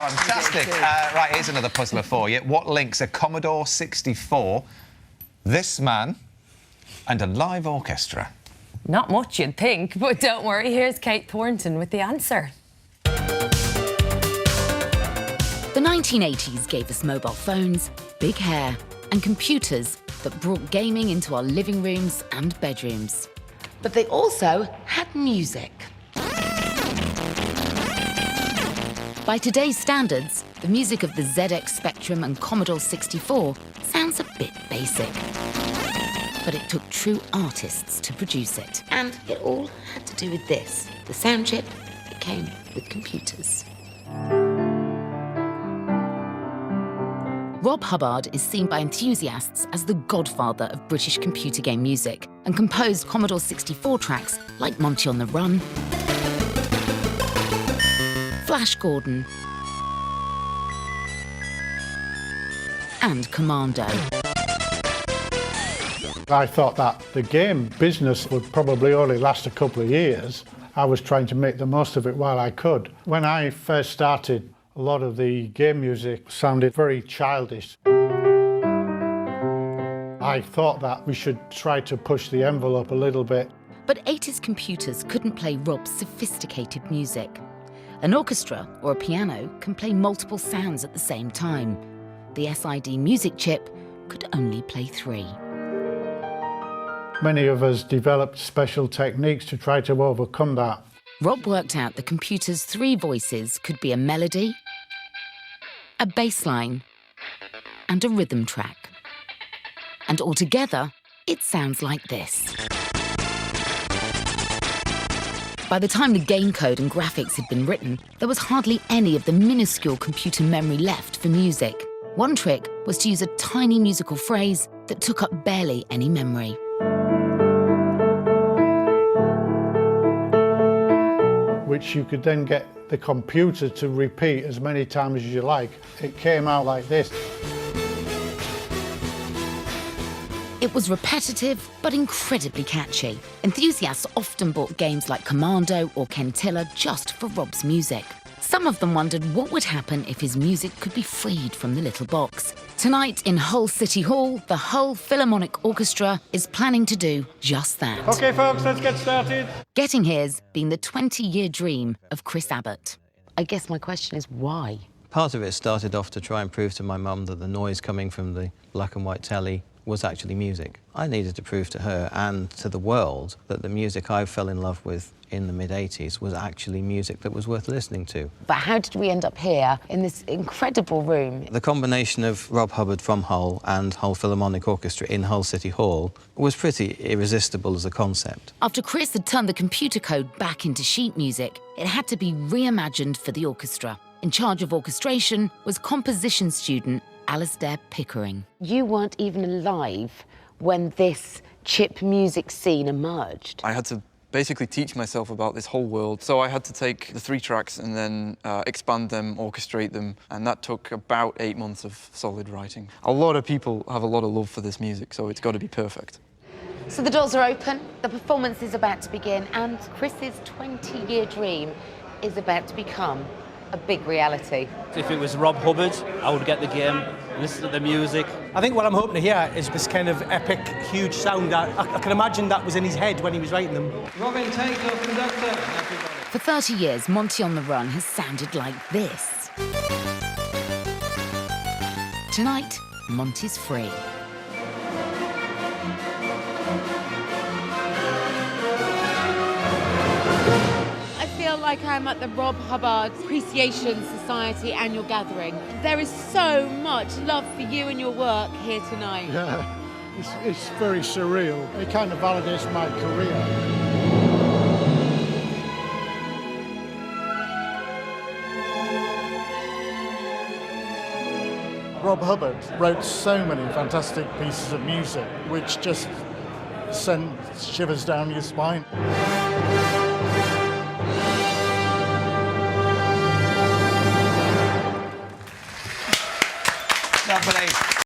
Fantastic. Right, here's another puzzler for you. What links a Commodore 64, this man, and a live orchestra? Not much, you'd think, but don't worry, here's Kate Thornton with the answer. The 1980s gave us mobile phones, big hair, and computers that brought gaming into our living rooms and bedrooms. But they also had music. By today's standards, the music of the ZX Spectrum and Commodore 64 sounds a bit basic. But it took true artists to produce it. And it all had to do with this, the sound chip that came with computers. Rob Hubbard is seen by enthusiasts as the godfather of British computer game music and composed Commodore 64 tracks like Monty on the Run, Flash Gordon, and Commando. I thought that the game business would probably only last a couple of years. I was trying to make the most of it while I could. When I first started, a lot of the game music sounded very childish. I thought that we should try to push the envelope a little bit. But 80s computers couldn't play Rob's sophisticated music. An orchestra or a piano can play multiple sounds at the same time. The SID music chip could only play 3. Many of us developed special techniques to try to overcome that. Rob worked out the computer's 3 voices could be a melody, a bass line, and a rhythm track. And altogether, it sounds like this. By the time the game code and graphics had been written, there was hardly any of the minuscule computer memory left for music. One trick was to use a tiny musical phrase that took up barely any memory. Which you could then get the computer to repeat as many times as you like. It came out like this. It was repetitive, but incredibly catchy. Enthusiasts often bought games like Commando or Kentilla just for Rob's music. Some of them wondered what would happen if his music could be freed from the little box. Tonight in Hull City Hall, the Hull Philharmonic Orchestra is planning to do just that. OK, folks, let's get started. Getting here's been the 20-year dream of Chris Abbott. I guess my question is why? Part of it started off to try and prove to my mum that the noise coming from the black and white telly was actually music. I needed to prove to her and to the world that the music I fell in love with in the mid-80s was actually music that was worth listening to. But how did we end up here in this incredible room? The combination of Rob Hubbard from Hull and Hull Philharmonic Orchestra in Hull City Hall was pretty irresistible as a concept. After Chris had turned the computer code back into sheet music, it had to be reimagined for the orchestra. In charge of orchestration was composition student Alistair Pickering. You weren't even alive when this chip music scene emerged. I had to basically teach myself about this whole world. So I had to take the 3 tracks and then expand them, orchestrate them, and that took about 8 months of solid writing. A lot of people have a lot of love for this music, so it's got to be perfect. So the doors are open, the performance is about to begin, and Chris's 20-year dream is about to become a big reality. If it was Rob Hubbard, I would get the game, listen to the music. I think what I'm hoping to hear is this kind of epic, huge sound that I can imagine that was in his head when he was writing them. Robin Takeoff, conductor, everybody. For 30 years, Monty on the Run has sounded like this. Tonight, Monty's free. I feel like I'm at the Rob Hubbard Appreciation Society annual gathering. There is so much love for you and your work here tonight. Yeah, it's very surreal. It kind of validates my career. Rob Hubbard wrote so many fantastic pieces of music which just sent shivers down your spine.